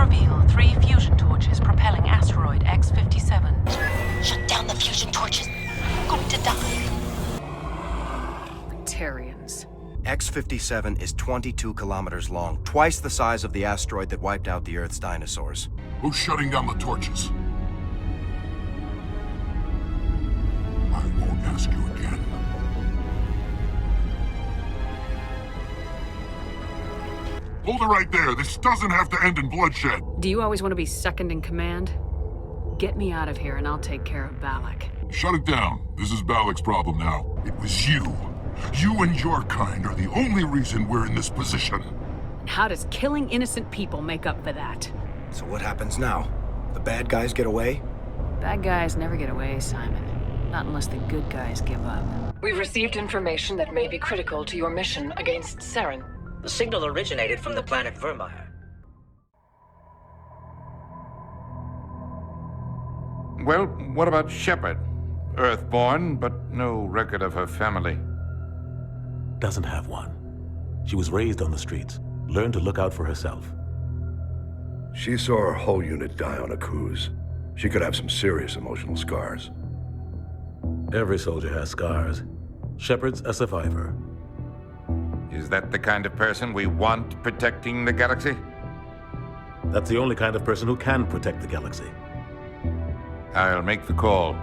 reveal 3 fusion torches propelling asteroid X-57. Shut down the fusion torches. I'm going to die. Tarians. X-57 is 22 kilometers long, twice the size of the asteroid that wiped out the Earth's dinosaurs. Who's shutting down the torches? I won't ask you again. Hold it right there. This doesn't have to end in bloodshed. Do you always want to be second in command? Get me out of here and I'll take care of Balak. Shut it down. This is Balak's problem now. It was you. You and your kind are the only reason we're in this position. And how does killing innocent people make up for that? So what happens now? The bad guys get away? Bad guys never get away, Simon. Not unless the good guys give up. We've received information that may be critical to your mission against Saren. The signal originated from the planet Vermeer. Well, what about Shepard? Earthborn, but no record of her family. Doesn't have one. She was raised on the streets, learned to look out for herself. She saw her whole unit die on a cruise. She could have some serious emotional scars. Every soldier has scars. Shepard's a survivor. Is that the kind of person we want protecting the galaxy? That's the only kind of person who can protect the galaxy. I'll make the call.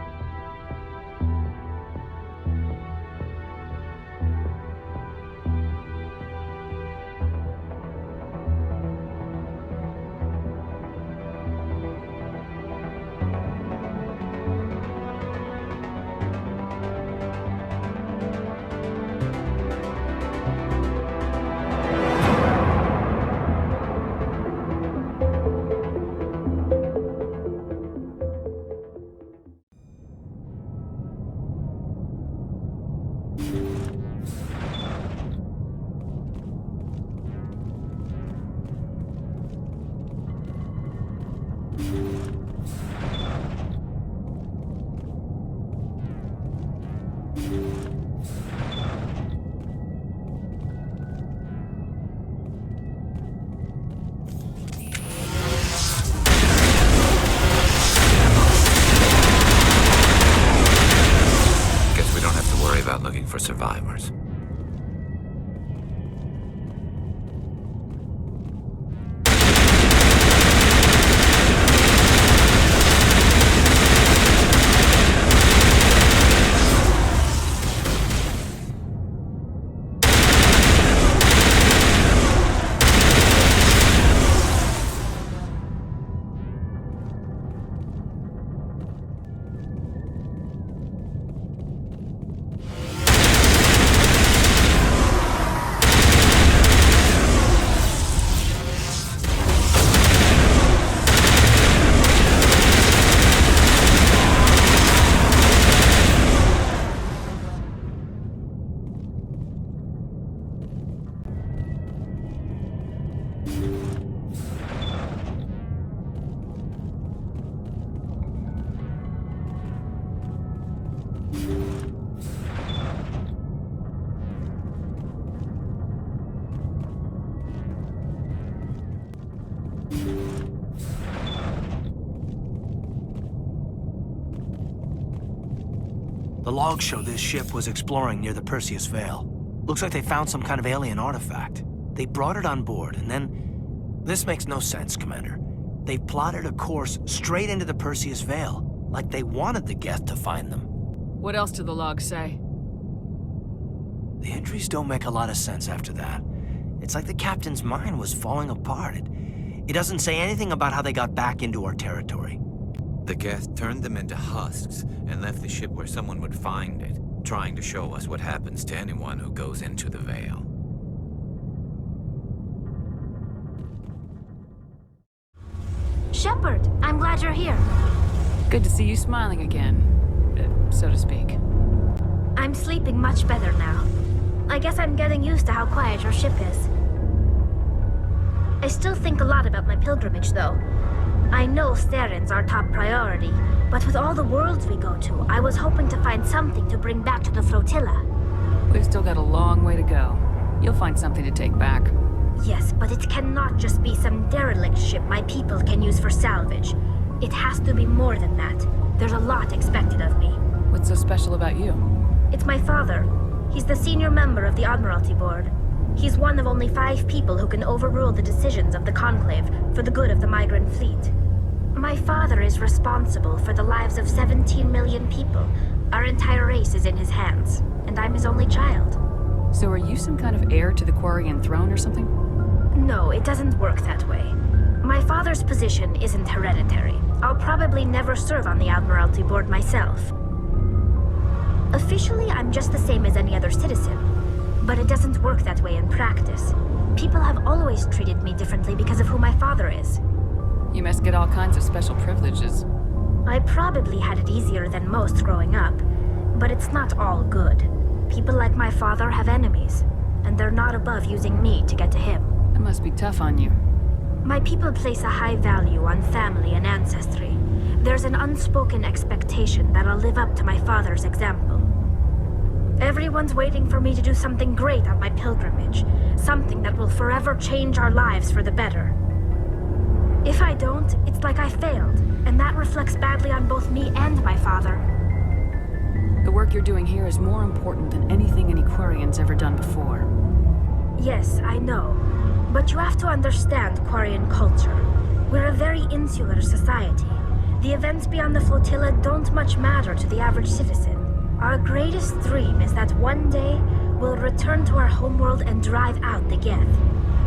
Looking for survivors. The logs show this ship was exploring near the Perseus Veil. Looks like they found some kind of alien artifact. They brought it on board, and then... This makes no sense, Commander. They plotted a course straight into the Perseus Veil, like they wanted the Geth to find them. What else do the logs say? The entries don't make a lot of sense after that. It's like the captain's mind was falling apart. It doesn't say anything about how they got back into our territory. The Geth turned them into husks and left the ship where someone would find it, trying to show us what happens to anyone who goes into the Veil. Shepard, I'm glad you're here. Good to see you smiling again, so to speak. I'm sleeping much better now. I guess I'm getting used to how quiet your ship is. I still think a lot about my pilgrimage, though. I know Saren's our top priority, but with all the worlds we go to, I was hoping to find something to bring back to the flotilla. We've still got a long way to go. You'll find something to take back. Yes, but it cannot just be some derelict ship my people people can use for salvage. It has to be more than that. There's a lot expected of me. What's so special about you? It's my father. He's the senior member of the Admiralty Board. He's one of only 5 people who can overrule the decisions of the Conclave for the good of the migrant fleet. My father is responsible for the lives of 17 million people. Our entire race is in his hands, and I'm his only child. So are you some kind of heir to the Quarian throne or something? No, it doesn't work that way. My father's position isn't hereditary. I'll probably never serve on the Admiralty Board myself. Officially, I'm just the same as any other citizen, but it doesn't work that way in practice. People have always treated me differently because of who my father is. You must get all kinds of special privileges. I probably had it easier than most growing up, but it's not all good. People like my father have enemies, and they're not above using me to get to him. It must be tough on you. My people place a high value on family and ancestry. There's an unspoken expectation that I'll live up to my father's example. Everyone's waiting for me to do something great on my pilgrimage, something that will forever change our lives for the better. If I don't, it's like I failed, and that reflects badly on both me and my father. The work you're doing here is more important than anything any Quarian's ever done before. Yes, I know. But you have to understand Quarian culture. We're a very insular society. The events beyond the flotilla don't much matter to the average citizen. Our greatest dream is that one day we'll return to our homeworld and drive out the Geth.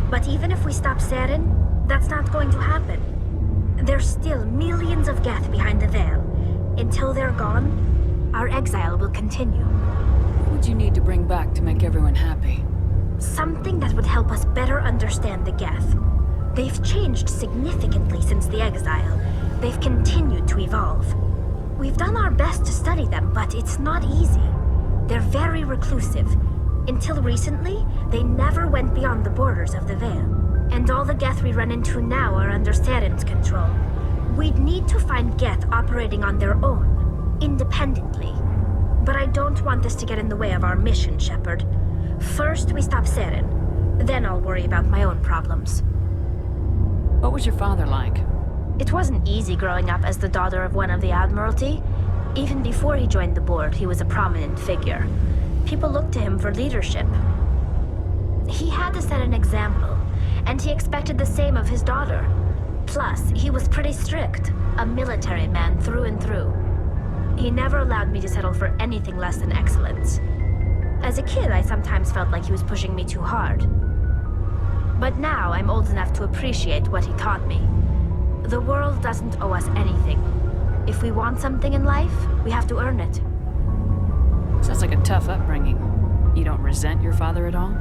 But even if we stop Saren, that's not going to happen. There's still millions of Geth behind the veil. Until they're gone, our exile will continue. What would you need to bring back to make everyone happy? Something that would help us better understand the Geth. They've changed significantly since the exile. They've continued to evolve. We've done our best to study them, but it's not easy. They're very reclusive. Until recently, they never went beyond the borders of the Veil. And all the Geth we run into now are under Saren's control. We'd need to find Geth operating on their own, independently. But I don't want this to get in the way of our mission, Shepard. First, we stop Saren. Then I'll worry about my own problems. What was your father like? It wasn't easy growing up as the daughter of one of the Admiralty. Even before he joined the board, he was a prominent figure. People looked to him for leadership. He had to set an example, and he expected the same of his daughter. Plus, he was pretty strict, a military man through and through. He never allowed me to settle for anything less than excellence. As a kid, I sometimes felt like he was pushing me too hard. But now I'm old enough to appreciate what he taught me. The world doesn't owe us anything. If we want something in life, we have to earn it. Sounds like a tough upbringing. You don't resent your father at all?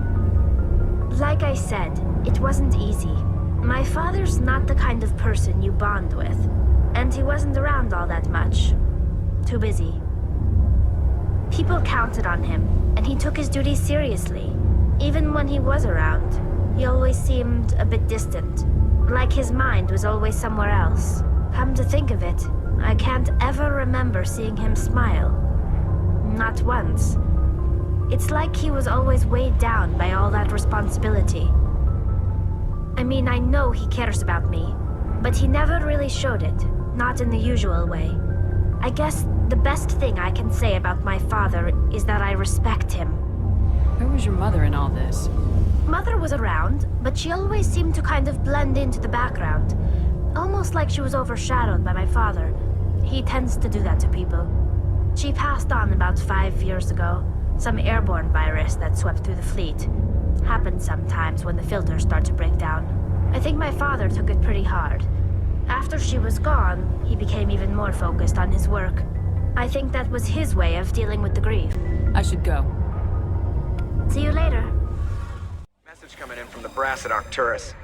Like I said, it wasn't easy. My father's not the kind of person you bond with, and he wasn't around all that much. Too busy. People counted on him, and he took his duties seriously. Even when he was around, he always seemed a bit distant, like his mind was always somewhere else. Come to think of it, I can't ever remember seeing him smile. Not once. It's like he was always weighed down by all that responsibility. I mean, I know he cares about me, but he never really showed it, not in the usual way. I guess the best thing I can say about my father is that I respect him. Where was your mother in all this? Mother was around, but she always seemed to kind of blend into the background. Almost like she was overshadowed by my father. He tends to do that to people. She passed on about 5 years ago. Some airborne virus that swept through the fleet. Happens sometimes when the filters start to break down. I think my father took it pretty hard. After she was gone, he became even more focused on his work. I think that was his way of dealing with the grief. I should go. See you later. Message coming in from the brass at Arcturus.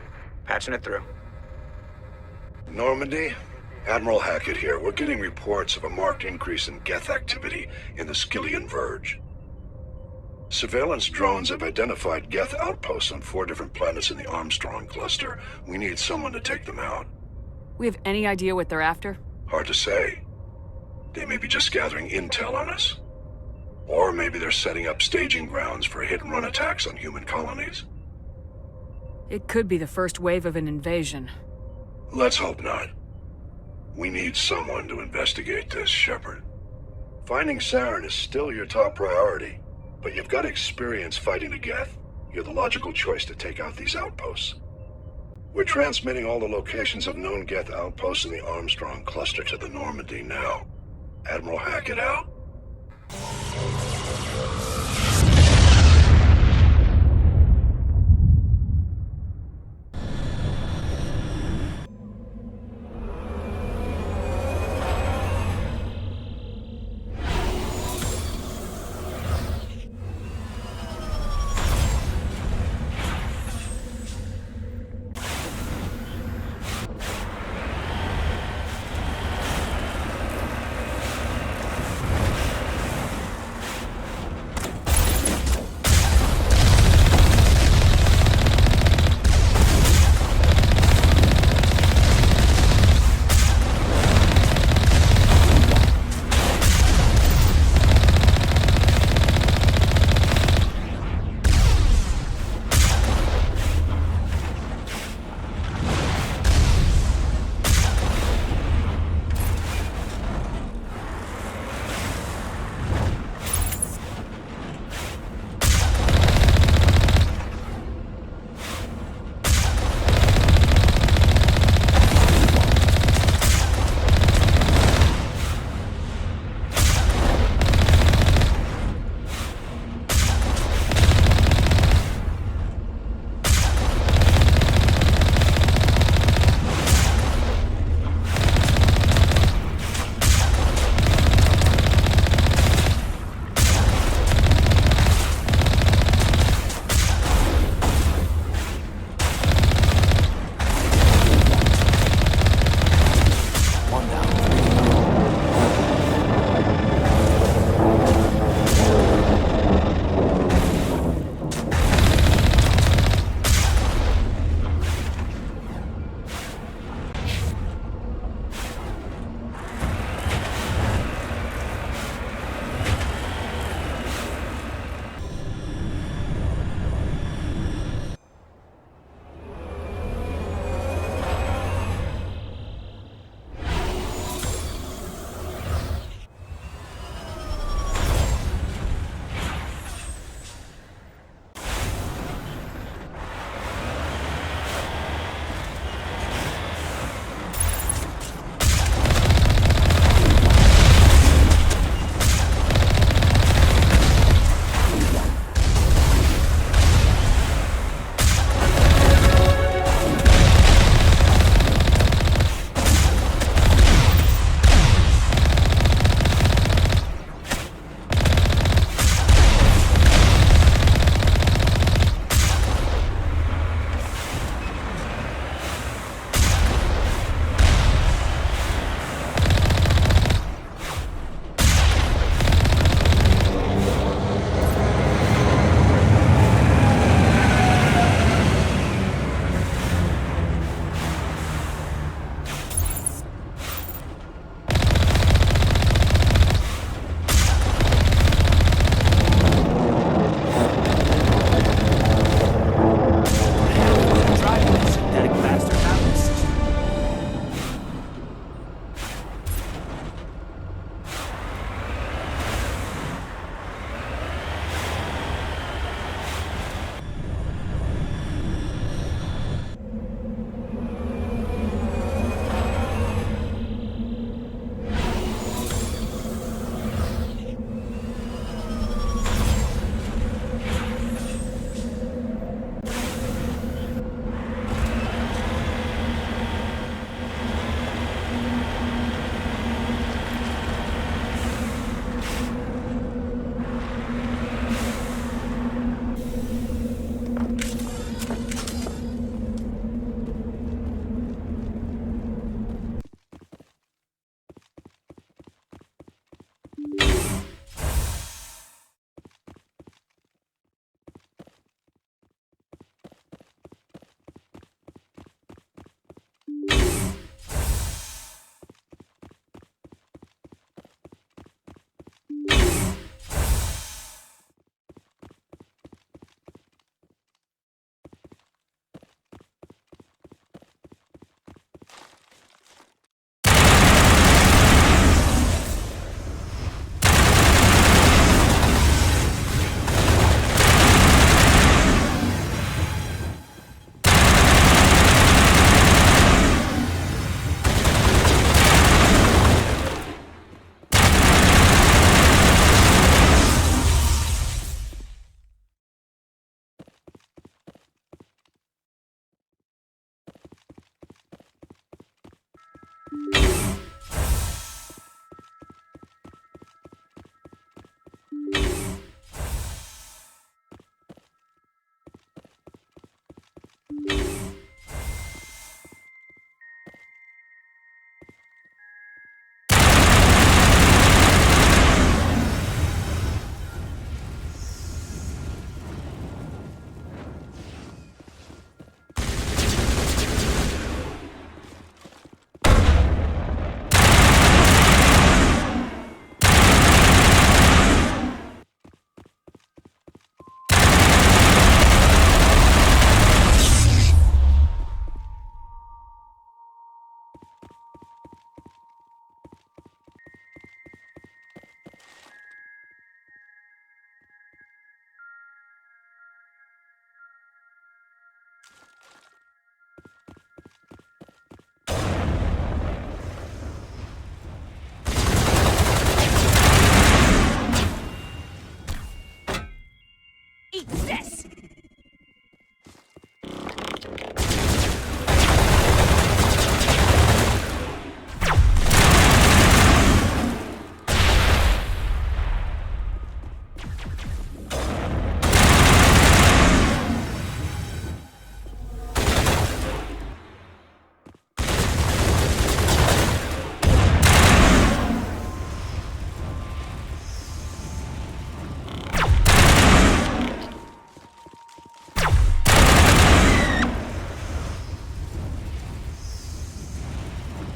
Patching it through. Normandy? Admiral Hackett here. We're getting reports of a marked increase in Geth activity in the Skyllian Verge. Surveillance drones have identified Geth Outposts on 4 different planets in the Armstrong cluster. We need someone to take them out. We have any idea what they're after? Hard to say. They may be just gathering intel on us. Or maybe they're setting up staging grounds for hit-and-run attacks on human colonies. It could be the first wave of an invasion. Let's hope not. We need someone to investigate this, Shepard. Finding Saren is still your top priority, but you've got experience fighting the Geth. You're the logical choice to take out these outposts. We're transmitting all the locations of known Geth outposts in the Armstrong cluster to the Normandy now. Admiral Hackett out.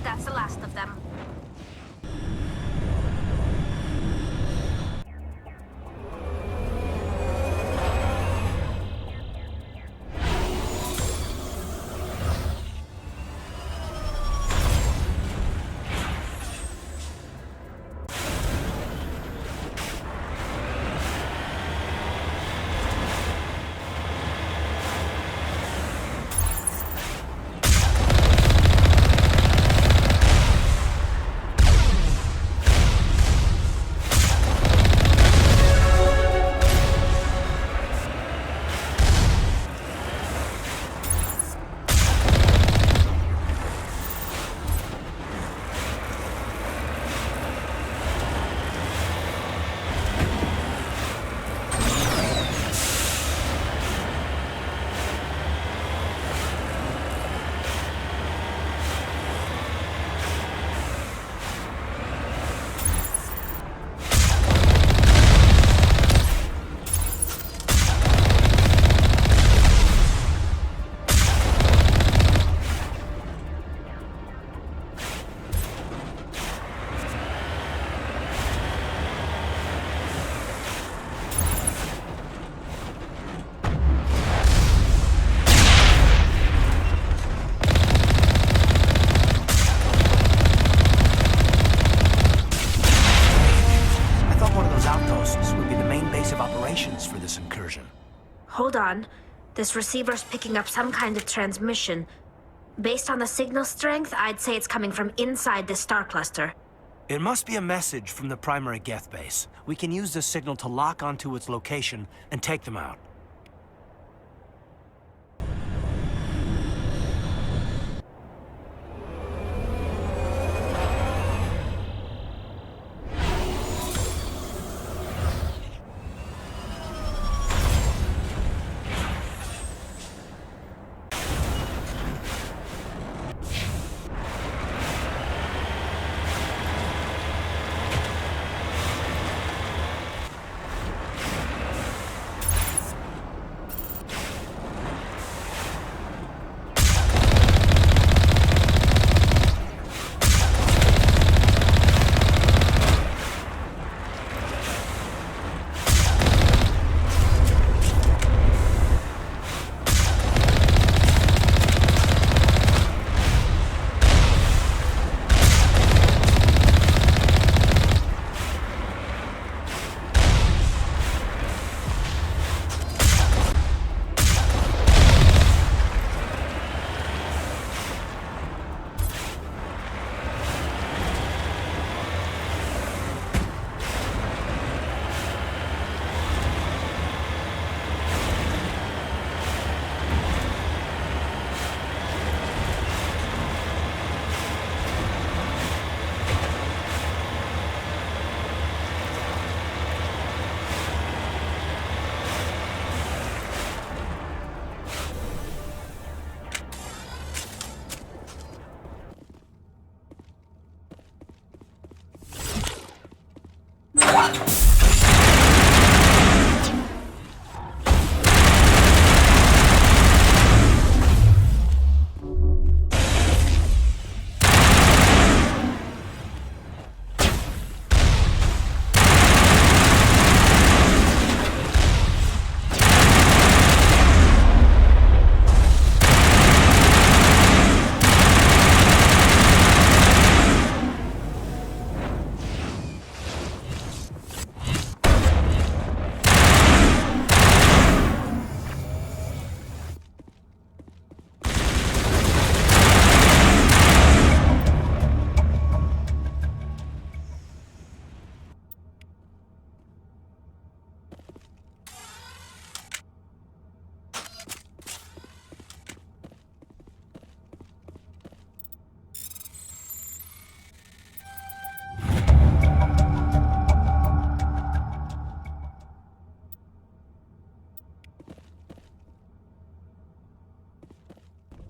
that's the last of them. Hold on. This receiver's picking up some kind of transmission. Based on the signal strength, I'd say it's coming from inside this star cluster. It must be a message from the primary Geth base. We can use this signal to lock onto its location and take them out.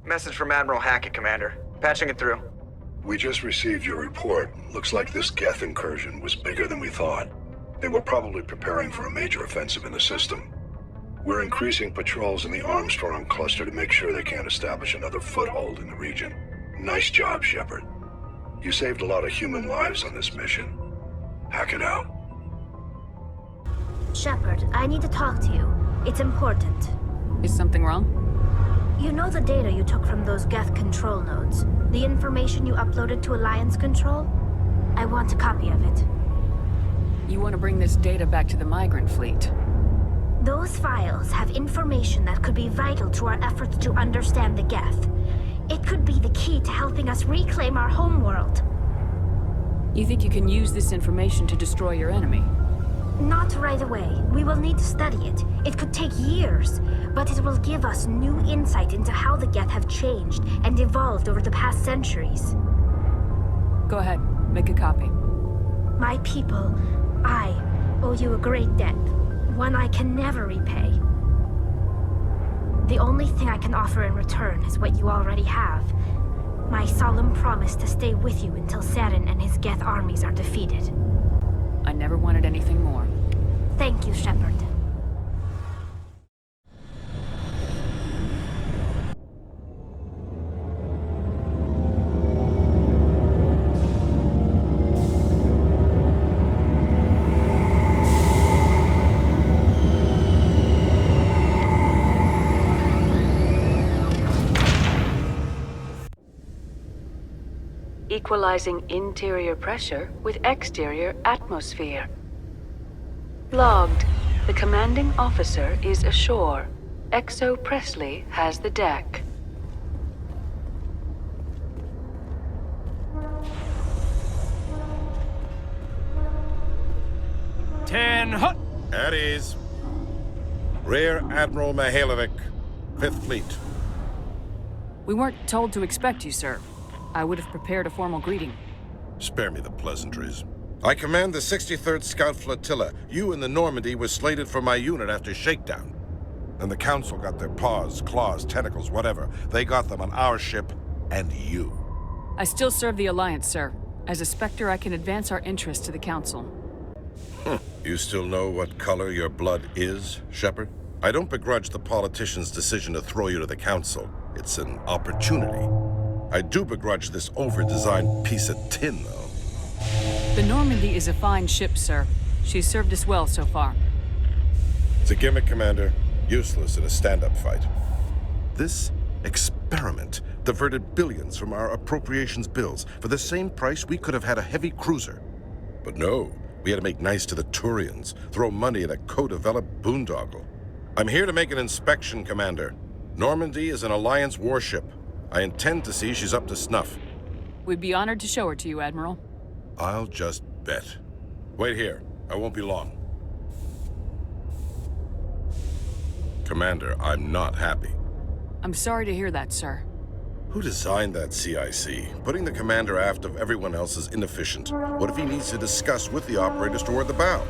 Message from Admiral Hackett, Commander. Patching it through. We just received your report. Looks like this Geth incursion was bigger than we thought. They were probably preparing for a major offensive in the system. We're increasing patrols in the Armstrong cluster to make sure they can't establish another foothold in the region. Nice job, Shepard. You saved a lot of human lives on this mission. Hack it out. Shepard, I need to talk to you. It's important. Is something wrong? You know the data you took from those Geth control nodes? The information you uploaded to Alliance Control? I want a copy of it. You want to bring this data back to the migrant fleet? Those files have information that could be vital to our efforts to understand the Geth. It could be the key to helping us reclaim our homeworld. You think you can use this information to destroy your enemy? Not right away. We will need to study it. It could take years, but it will give us new insight into how the Geth have changed and evolved over the past centuries. Go ahead, make a copy. My people, I owe you a great debt, one I can never repay. The only thing I can offer in return is what you already have. My solemn promise to stay with you until Saren and his Geth armies are defeated. I never wanted anything more. Thank you, Shepard. Equalizing interior pressure with exterior atmosphere. Logged. The commanding officer is ashore. Exo Presley has the deck. Hut! At ease. Rear Admiral Mihailovic, 5th Fleet. We weren't told to expect you, sir. I would have prepared a formal greeting. Spare me the pleasantries. I command the 63rd Scout Flotilla. You and the Normandy were slated for my unit after shakedown. And the Council got their paws, claws, tentacles, whatever. They got them on our ship, and you. I still serve the Alliance, sir. As a Spectre, I can advance our interests to the Council. You still know what color your blood is, Shepard? I don't begrudge the politicians' decision to throw you to the Council. It's an opportunity. I do begrudge this over-designed piece of tin, though. The Normandy is a fine ship, sir. She's served us well so far. It's a gimmick, Commander. Useless in a stand-up fight. This experiment diverted billions from our appropriations bills. For the same price, we could have had a heavy cruiser. But no, we had to make nice to the Turians, throw money at a co-developed boondoggle. I'm here to make an inspection, Commander. Normandy is an Alliance warship. I intend to see she's up to snuff. We'd be honored to show her to you, Admiral. I'll just bet. Wait here. I won't be long. Commander, I'm not happy. I'm sorry to hear that, sir. Who designed that CIC? Putting the commander aft of everyone else is inefficient. What if he needs to discuss with the operators toward the bow?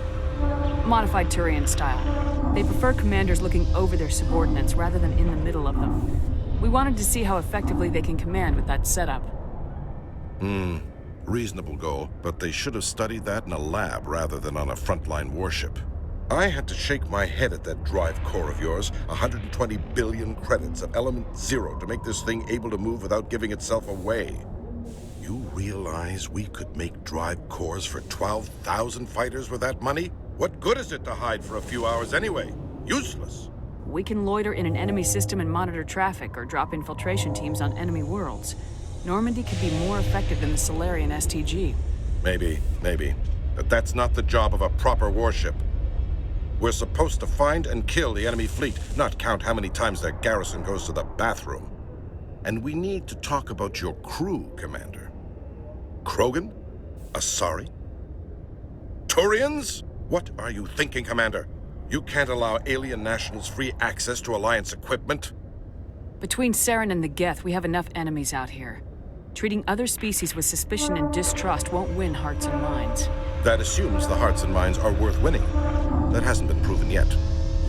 Modified Turian style. They prefer commanders looking over their subordinates rather than in the middle of them. We wanted to see how effectively they can command with that setup. Reasonable goal, but they should have studied that in a lab rather than on a frontline warship. I had to shake my head at that drive core of yours. 120 billion credits at element 0 to make this thing able to move without giving itself away. You realize we could make drive cores for 12,000 fighters with that money? What good is it to hide for a few hours anyway? Useless. We can loiter in an enemy system and monitor traffic or drop infiltration teams on enemy worlds. Normandy could be more effective than the Solarian STG. Maybe. But that's not the job of a proper warship. We're supposed to find and kill the enemy fleet, not count how many times their garrison goes to the bathroom. And we need to talk about your crew, Commander. Krogan? Asari? Turians? What are you thinking, Commander? You can't allow alien nationals free access to Alliance equipment? Between Saren and the Geth, we have enough enemies out here. Treating other species with suspicion and distrust won't win hearts and minds. That assumes the hearts and minds are worth winning. That hasn't been proven yet.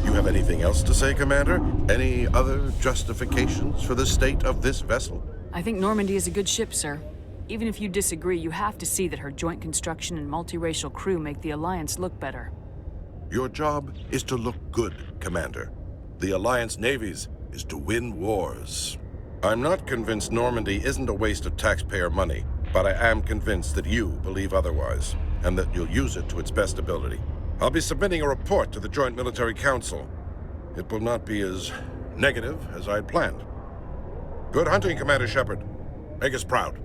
You have anything else to say, Commander? Any other justifications for the state of this vessel? I think Normandy is a good ship, sir. Even if you disagree, you have to see that her joint construction and multiracial crew make the Alliance look better. Your job is to look good, Commander. The Alliance navies is to win wars. I'm not convinced Normandy isn't a waste of taxpayer money. But I am convinced that you believe otherwise, and that you'll use it to its best ability. I'll be submitting a report to the Joint Military Council. It will not be as negative as I had planned. Good hunting, Commander Shepard. Make us proud.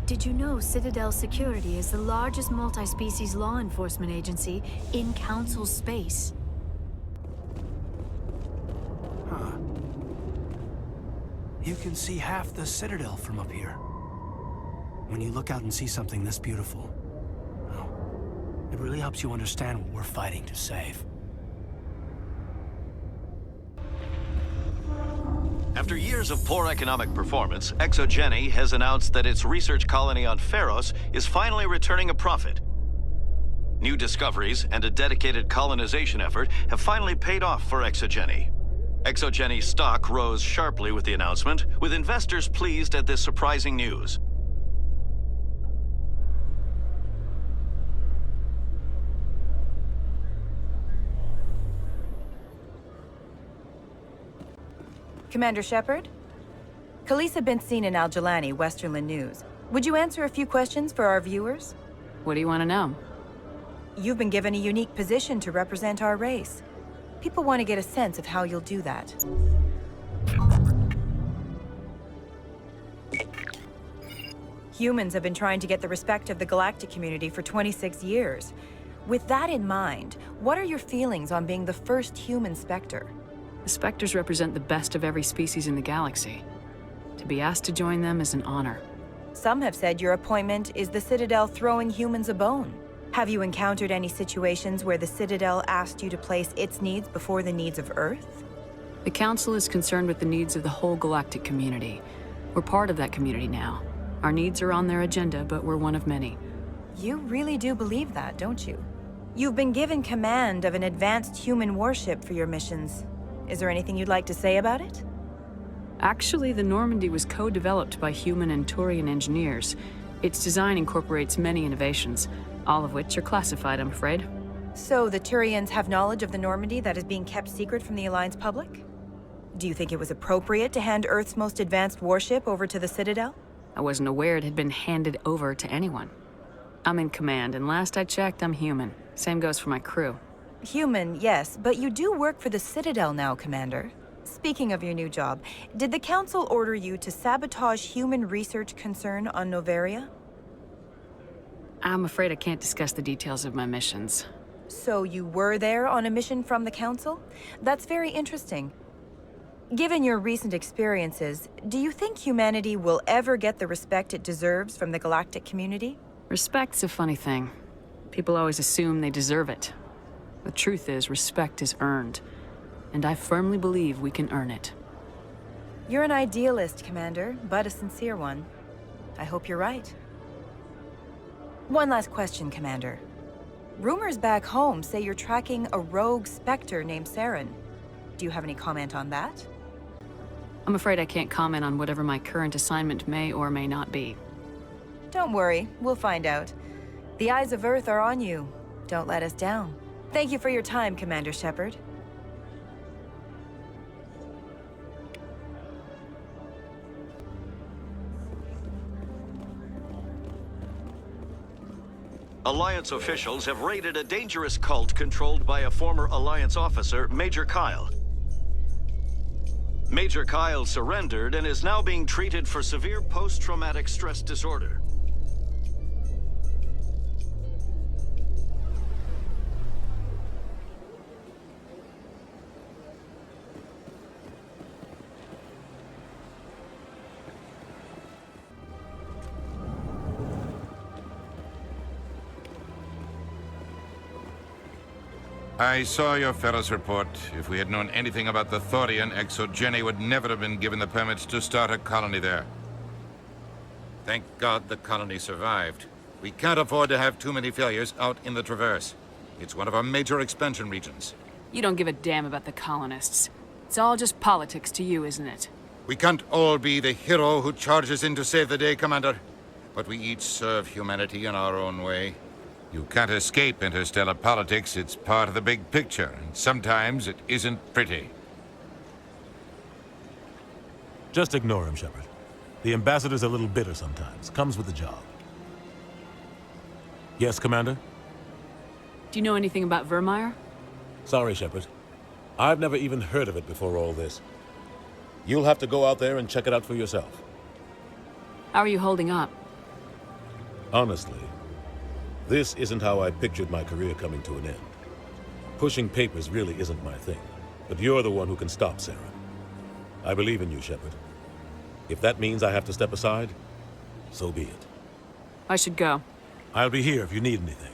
Did you know Citadel Security is the largest multi-species law enforcement agency in Council space? Huh. You can see half the Citadel from up here. When you look out and see something this beautiful, well, it really helps you understand what we're fighting to save. After years of poor economic performance, ExoGeni has announced that its research colony on Pharos is finally returning a profit. New discoveries and a dedicated colonization effort have finally paid off for ExoGeni. ExoGeni's stock rose sharply with the announcement, with investors pleased at this surprising news. Commander Shepard? Khaleesa been seen in Al-Jalani, Westerland News. Would you answer a few questions for our viewers? What do you want to know? You've been given a unique position to represent our race. People want to get a sense of how you'll do that. Humans have been trying to get the respect of the galactic community for 26 years. With that in mind, what are your feelings on being the first human Spectre? The Spectres represent the best of every species in the galaxy. To be asked to join them is an honor. Some have said your appointment is the Citadel throwing humans a bone. Have you encountered any situations where the Citadel asked you to place its needs before the needs of Earth? The Council is concerned with the needs of the whole galactic community. We're part of that community now. Our needs are on their agenda, but we're one of many. You really do believe that, don't you? You've been given command of an advanced human warship for your missions. Is there anything you'd like to say about it? Actually, the Normandy was co-developed by human and Turian engineers. Its design incorporates many innovations, all of which are classified, I'm afraid. So the Turians have knowledge of the Normandy that is being kept secret from the Alliance public? Do you think it was appropriate to hand Earth's most advanced warship over to the Citadel? I wasn't aware it had been handed over to anyone. I'm in command, and last I checked, I'm human. Same goes for my crew. Human, yes, but you do work for the Citadel now, Commander. Speaking of your new job, did the Council order you to sabotage human research concern on Noveria? I'm afraid I can't discuss the details of my missions. So you were there on a mission from the Council? That's very interesting. Given your recent experiences, do you think humanity will ever get the respect it deserves from the galactic community? Respect's a funny thing. People always assume they deserve it. The truth is, respect is earned. And I firmly believe we can earn it. You're an idealist, Commander, but a sincere one. I hope you're right. One last question, Commander. Rumors back home say you're tracking a rogue Spectre named Saren. Do you have any comment on that? I'm afraid I can't comment on whatever my current assignment may or may not be. Don't worry, we'll find out. The eyes of Earth are on you. Don't let us down. Thank you for your time, Commander Shepard. Alliance officials have raided a dangerous cult controlled by a former Alliance officer, Major Kyle. Major Kyle surrendered and is now being treated for severe post-traumatic stress disorder. I saw your Ferris report. If we had known anything about the Thorian, ExoGeni would never have been given the permits to start a colony there. Thank God the colony survived. We can't afford to have too many failures out in the Traverse. It's one of our major expansion regions. You don't give a damn about the colonists. It's all just politics to you, isn't it? We can't all be the hero who charges in to save the day, Commander. But we each serve humanity in our own way. You can't escape interstellar politics. It's part of the big picture, and sometimes it isn't pretty. Just ignore him, Shepard. The ambassador's a little bitter sometimes. Comes with the job. Yes, Commander? Do you know anything about Virmire? Sorry, Shepard. I've never even heard of it before all this. You'll have to go out there and check it out for yourself. How are you holding up? Honestly, this isn't how I pictured my career coming to an end. Pushing papers really isn't my thing, but you're the one who can stop Saren. I believe in you, Shepard. If that means I have to step aside, so be it. I should go. I'll be here if you need anything.